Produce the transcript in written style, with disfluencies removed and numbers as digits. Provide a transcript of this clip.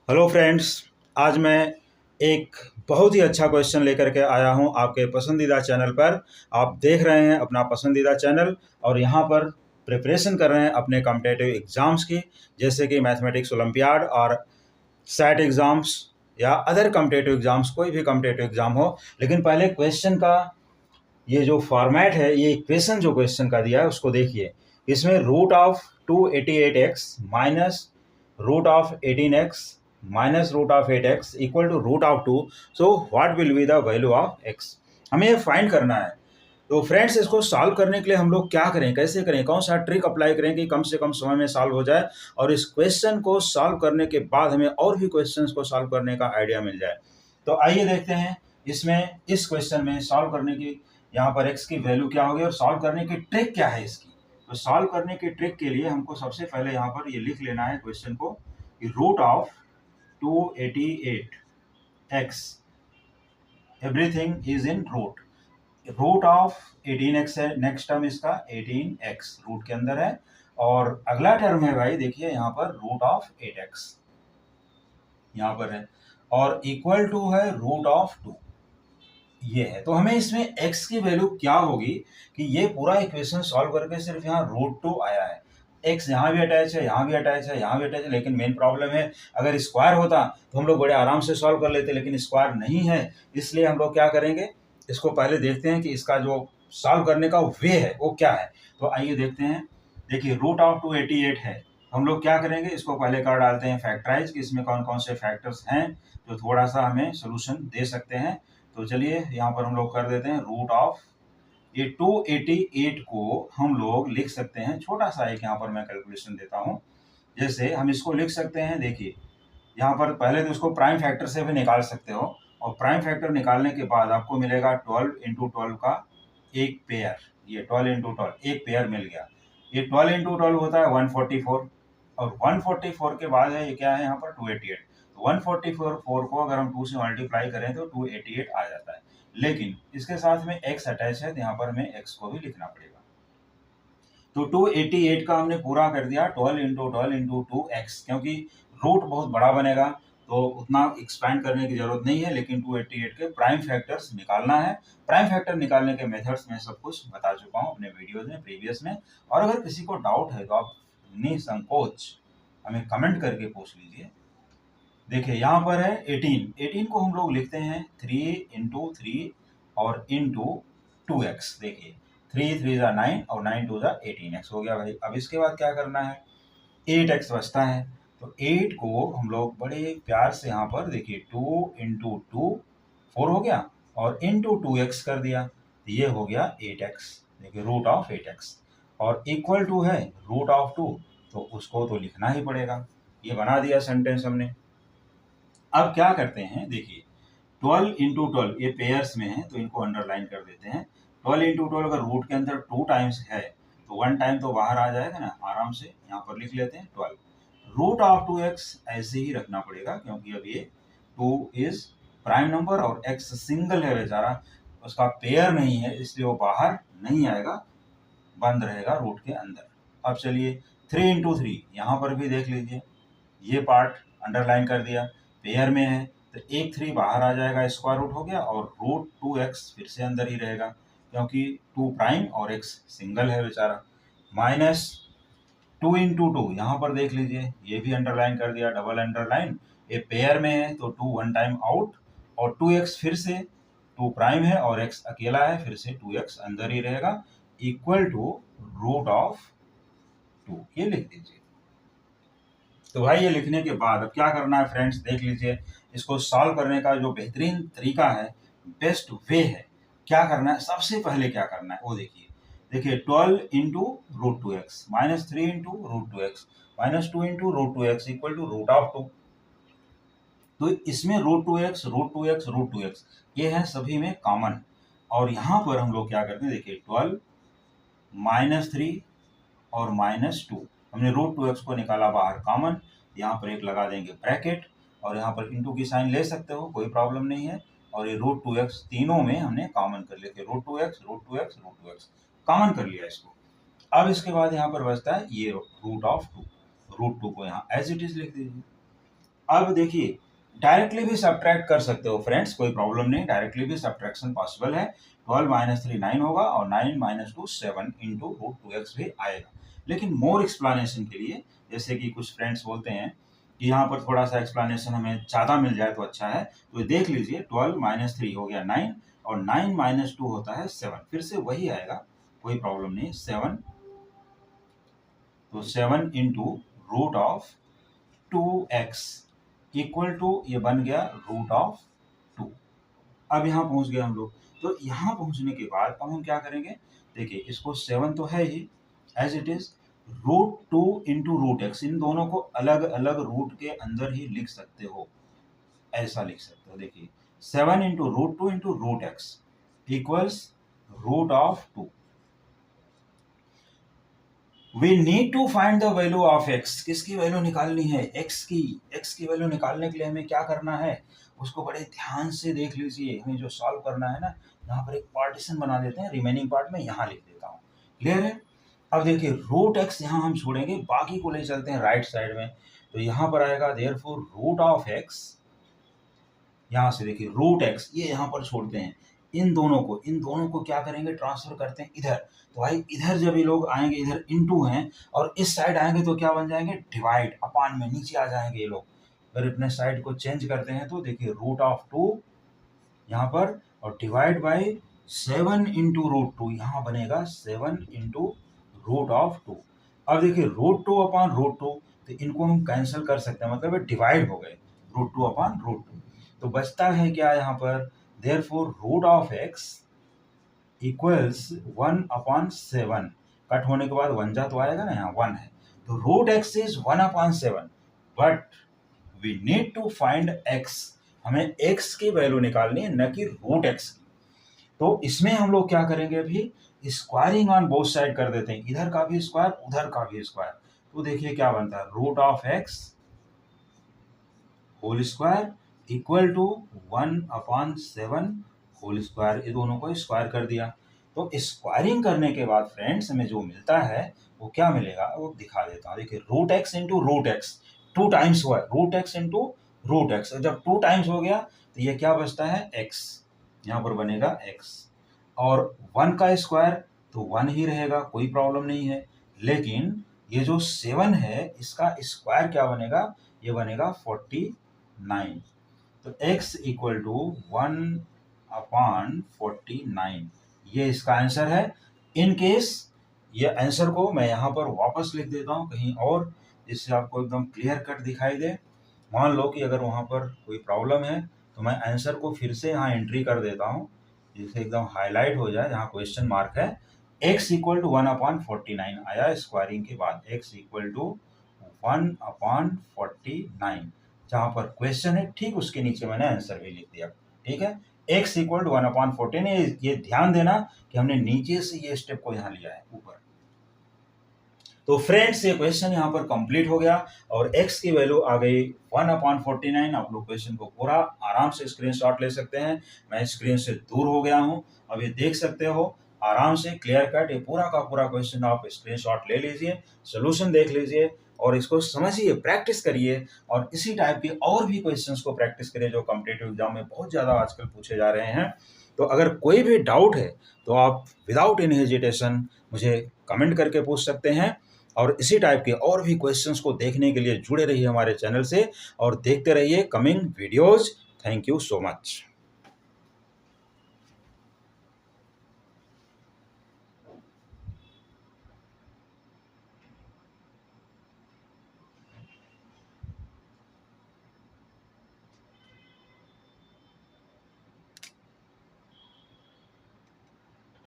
Hello friends. आज मैं एक बहुत ही अच्छा क्वेश्चन लेकर के आया हूं आपके पसंदीदा चैनल पर। आप देख रहे हैं अपना पसंदीदा चैनल और यहां पर प्रिपरेशन कर रहे हैं अपने कॉम्पिटिटिव एग्ज़ाम्स की, जैसे कि मैथमेटिक्स ओलंपियाड और सैट एग्ज़ाम्स या अदर कॉम्पिटिटिव एग्ज़ाम्स, कोई भी कॉम्पिटिटिव एग्ज़ाम हो। लेकिन पहले क्वेश्चन का ये जो फॉर्मेट है, ये इक्वेशन जो क्वेश्चन का दिया है उसको देखिए। इसमें root of 288x minus root of 18x minus root of 8x equal to root of 2। So what will be the value of x, हमें ये फाइंड करना है। तो फ्रेंड्स, इसको सॉल्व करने के लिए हम लोग क्या करें, कैसे करें, कौन सा ट्रिक अप्लाई करें कि कम से कम समय में सॉल्व हो जाए और इस क्वेश्चन को सॉल्व करने के बाद हमें और भी क्वेश्चंस को सॉल्व करने का आइडिया मिल जाए। तो आइए देखते हैं इसमें, इस क्वेश्चन में सॉल्व करने की यहाँ पर x की वैल्यू क्या होगी और सॉल्व करने की ट्रिक क्या है इसकी। तो सॉल्व करने की ट्रिक के लिए हमको सबसे पहले यहाँ पर ये लिख लेना है क्वेश्चन को कि root of 288x, everything is in root. Root of 18x है, नेक्स्ट टर्म इसका 18x रूट के अंदर है, और अगला टर्म है भाई देखिए यहाँ पर रूट ऑफ 8x यहाँ पर है, और इक्वल टू है रूट ऑफ 2 ये है। तो हमें इसमें x की वैल्यू क्या होगी कि ये पूरा इक्वेशन सॉल्व करके सिर्फ यहाँ रूट 2 आया है। x यहाँ भी अटैच है, यहाँ भी अटैच है, यहाँ भी अटैच है, लेकिन मेन प्रॉब्लम है अगर स्क्वायर होता तो हम लोग बड़े आराम से सॉल्व कर लेते, लेकिन स्क्वायर नहीं है। इसलिए हम लोग क्या करेंगे, इसको पहले देखते हैं कि इसका जो सॉल्व करने का वे है वो क्या है। तो आइए देखते हैं। देखिए रूट ऑफ 288 है, हम लोग क्या करेंगे, इसको पहले कर डालते हैं फैक्टराइज कि इसमें कौन कौन से फैक्टर्स हैं जो थोड़ा सा हमें सोल्यूशन दे सकते हैं। तो चलिए यहाँ पर हम लोग कर देते हैं रूट ऑफ ये 288 को हम लोग लिख सकते हैं, छोटा सा एक यहाँ पर मैं कैलकुलेशन देता हूँ। जैसे हम इसको लिख सकते हैं, देखिए यहाँ पर पहले तो इसको प्राइम फैक्टर से भी निकाल सकते हो, और प्राइम फैक्टर निकालने के बाद आपको मिलेगा 12 इंटू 12 का एक पेयर। ये 12 इंटू 12 एक पेयर मिल गया। ये 12 इंटू 12 होता है 144, और 144 के बाद है ये क्या है यहाँ पर 288। तो 144 को अगर हम 2 से मल्टीप्लाई करें तो 288 आ जाता है, लेकिन इसके साथ में x अटैच है तो यहाँ पर हमें x को भी लिखना पड़ेगा। तो 288 का हमने पूरा कर दिया 12 इंटू 12 इंटू 2x, क्योंकि रूट बहुत बड़ा बनेगा तो उतना एक्सपैंड करने की जरूरत नहीं है, लेकिन 288 के प्राइम फैक्टर्स निकालना है। प्राइम फैक्टर निकालने के मेथड्स में सब कुछ बता चुका हूँ अपने वीडियोज में, प्रीवियस में। और अगर किसी को डाउट है तो आप निसंकोच हमें कमेंट करके पूछ लीजिए। देखिए यहाँ पर है 18 को हम लोग लिखते हैं 3 इंटू 3 और इंटू 2x। देखिए 3 3 जा 9 और 9 2 जा 18x हो गया भाई। अब इसके बाद क्या करना है, 8x बचता है, तो 8 को हम लोग बड़े प्यार से यहाँ पर देखिए 2 इंटू 2 4 हो गया, और इंटू 2x कर दिया, तो ये हो गया 8x। देखिए रूट ऑफ 8x, और इक्वल टू है रूट ऑफ 2, तो उसको तो लिखना ही पड़ेगा। ये बना दिया सेंटेंस हमने। अब क्या करते हैं, देखिए 12 इंटू 12 ये पेयर्स में है तो इनको अंडरलाइन कर देते हैं। 12 इंटू 12 अगर रूट के अंदर 2 टाइम्स है तो 1 टाइम तो बाहर आ जाएगा ना, आराम से यहाँ पर लिख लेते हैं 12। रूट ऑफ 2x ऐसे ही रखना पड़ेगा क्योंकि अब ये 2 इज प्राइम नंबर और x सिंगल है बेचारा, उसका पेयर नहीं है, इसलिए वो बाहर नहीं आएगा, बंद रहेगा रूट के अंदर। अब चलिए 3 इंटू 3 यहाँ पर भी देख लीजिए, ये पार्ट अंडरलाइन कर दिया, पेयर में है तो एक 3 बाहर आ जाएगा, स्क्वायर रूट हो गया, और रूट 2x फिर से अंदर ही रहेगा क्योंकि 2 प्राइम और x सिंगल है बेचारा। माइनस 2 इंटू 2 यहाँ पर देख लीजिए, ये भी अंडरलाइन कर दिया, डबल अंडरलाइन। ये पेयर में है तो 2 1 टाइम आउट, और 2x फिर से 2 प्राइम है और x अकेला है, फिर से 2x अंदर ही रहेगा, इक्वल टू रूट ऑफ 2 ये लिख दीजिए। तो भाई ये लिखने के बाद अब क्या करना है फ्रेंड्स, देख लीजिए। इसको सॉल्व करने का जो बेहतरीन तरीका है, बेस्ट वे है, क्या करना है, सबसे पहले क्या करना है वो देखिए। देखिए 12 into root 2x minus 3 into root 2x minus 2 into root 2x equal to root of 2। तो इसमें root 2x root 2x root 2x ये है सभी में कॉमन, और यहाँ पर हम लोग क्या करते हैं, देखिए 12 माइनस 3 और माइनस 2, हमने रूट 2x को निकाला बाहर कॉमन, यहाँ पर एक लगा देंगे ब्रैकेट, और यहाँ पर इंटू की साइन ले सकते हो, कोई प्रॉब्लम नहीं है। और ये रूट 2x तीनों में हमने कॉमन कर लिया, root 2x root 2x root 2x common कर लिया इसको। अब इसके बाद यहाँ पर बचता है ये रूट ऑफ 2, रूट 2 को यहाँ एज इट इज लिख दीजिए। अब देखिए डायरेक्टली भी सब्ट्रैक्ट कर सकते हो फ्रेंड्स, कोई प्रॉब्लम नहीं, डायरेक्टली भी सब्ट्रैक्शन पॉसिबल है। 12 माइनस 3 9 होगा और 9 माइनस 2 7 इंटू रूट 2x भी आएगा। लेकिन मोर एक्सप्लेनेशन के लिए, जैसे कि कुछ फ्रेंड्स बोलते हैं कि यहाँ पर थोड़ा सा एक्सप्लेनेशन हमें ज़्यादा मिल जाए तो अच्छा है, तो देख लीजिए 12 माइनस 3 हो गया 9 और 9 माइनस 2 होता है 7, फिर से वही आएगा, कोई प्रॉब्लम नहीं। 7, तो 7 into root of 2x equal to ये बन गया रूट ऑफ 2। अब यहाँ पहुंच गए हम लोग। तो यहाँ पहुंचने के बाद अब हम क्या करेंगे, देखिए इसको 7 तो है ही as it is, root 2 into root x, इन दोनों को अलग अलग रूट के अंदर ही लिख सकते हो, ऐसा लिख सकते हो। देखिए 7 into root 2 into root x equals root of 2। We need to find the value of x, किसकी वैल्यू निकालनी है, एक्स की वैल्यू निकालने के लिए हमें क्या करना है, उसको बड़े ध्यान से देख लीजिए। हमें जो सॉल्व करना है ना, यहाँ पर एक पार्टीशन बना देते हैं, रिमेनिंग पार्ट में यहाँ लिख देता हूँ, क्लियर है। अब देखिए रूट एक्स यहाँ हम छोड़ेंगे, बाकी को ले चलते हैं राइट साइड में, तो यहाँ पर आएगा देयरफॉर रूट ऑफ एक्स, यहाँ से देखिए रूट एक्स ये यहाँ पर छोड़ते हैं, इन दोनों को क्या करेंगे, ट्रांसफर करते हैं इधर। तो भाई इधर जब ये लोग आएंगे, इधर इनटू हैं और इस साइड आएंगे तो क्या बन जाएंगे, डिवाइड, अपान में नीचे आ जाएंगे ये लोग। अगर अपने साइड को चेंज करते हैं तो देखिए रूट ऑफ 2 यहाँ पर और डिवाइड बाई 7 इंटू रूट 2, यहाँ बनेगा 7 इंटू रूट ऑफ 2। अब देखिए रूट 2 अपान रूट 2, तो इनको हम कैंसिल कर सकते हैं, मतलब ये डिवाइड हो गए, रूट 2 अपान रूट 2। तो बचता है क्या यहाँ पर, therefore root of x equals 1 upon 7, cut होने के बाद 1 जा तो आएगा ना, यहाँ 1 है, तो root x is 1 upon 7, but we need to find x, हमें एक्स की वैल्यू निकालनी है, न कि रूट एक्स की। तो इसमें हम लोग क्या करेंगे, अभी स्क्वायरिंग ऑन बोथ साइड कर देते हैं, इधर का भी स्क्वायर उधर का भी स्क्वायर। तो देखिए क्या बनता है, root of x whole square equal to 1 upon 7 whole square, ये दोनों को स्क्वायर कर दिया। तो स्क्वायरिंग करने के बाद फ्रेंड्स हमें जो मिलता है वो क्या मिलेगा, वो दिखा देता हूँ। देखिए root x into root x 2 times हुआ है, root x into root x, जब 2 टाइम्स हो गया तो ये क्या बचता है, एक्स, यहाँ पर बनेगा एक्स, और 1 का स्क्वायर तो 1 ही रहेगा, कोई प्रॉब्लम नहीं है। लेकिन ये जो 7 है इसका स्क्वायर क्या बनेगा, ये बनेगा 49। तो x इक्वल टू 1 अपॉन 49, ये इसका आंसर है। इन केस ये आंसर को मैं यहाँ पर वापस लिख देता हूँ कहीं और, जिससे आपको एकदम क्लियर कट दिखाई दे। मान लो कि अगर वहाँ पर कोई प्रॉब्लम है तो मैं आंसर को फिर से यहाँ एंट्री कर देता हूँ, जिससे एकदम हाईलाइट हो जाए, जहाँ क्वेश्चन मार्क है। x इक्वल टू 1 अपॉन 49 आया स्क्वायरिंग के बाद, x इक्वल टू 1 अपॉन 49, जहाँ पर क्वेश्चन है ठीक उसके नीचे मैंने आंसर भी लिख दिया, ठीक है। x इक्वल टू 1 अपॉन 14, ये ध्यान देना कि हमने नीचे से ये स्टेप को यहाँ लिया है ऊपर। तो फ्रेंड्स ये क्वेश्चन यहाँ पर कंप्लीट हो गया और x की वैल्यू आ गई 1 अपॉन 49। आप लोग क्वेश्चन को पूरा आराम से स्क्रीनशॉट ले सकते हैं, मैं स्क्रीन से दूर हो गया हूँ, अब ये देख सकते हो आराम से क्लियर कट, ये पूरा का पूरा क्वेश्चन आप स्क्रीनशॉट ले लीजिए, सोल्यूशन देख लीजिए और इसको समझिए, प्रैक्टिस करिए और इसी टाइप के और भी क्वेश्चंस को प्रैक्टिस करिए जो कॉम्पिटिटिव एग्जाम में बहुत ज़्यादा आजकल पूछे जा रहे हैं। तो अगर कोई भी डाउट है तो आप विदाउट एनी हेजिटेशन मुझे कमेंट करके पूछ सकते हैं और इसी टाइप के और भी क्वेश्चंस को देखने के लिए जुड़े रहिए हमारे चैनल से और देखते रहिए coming videos. Thank you so much.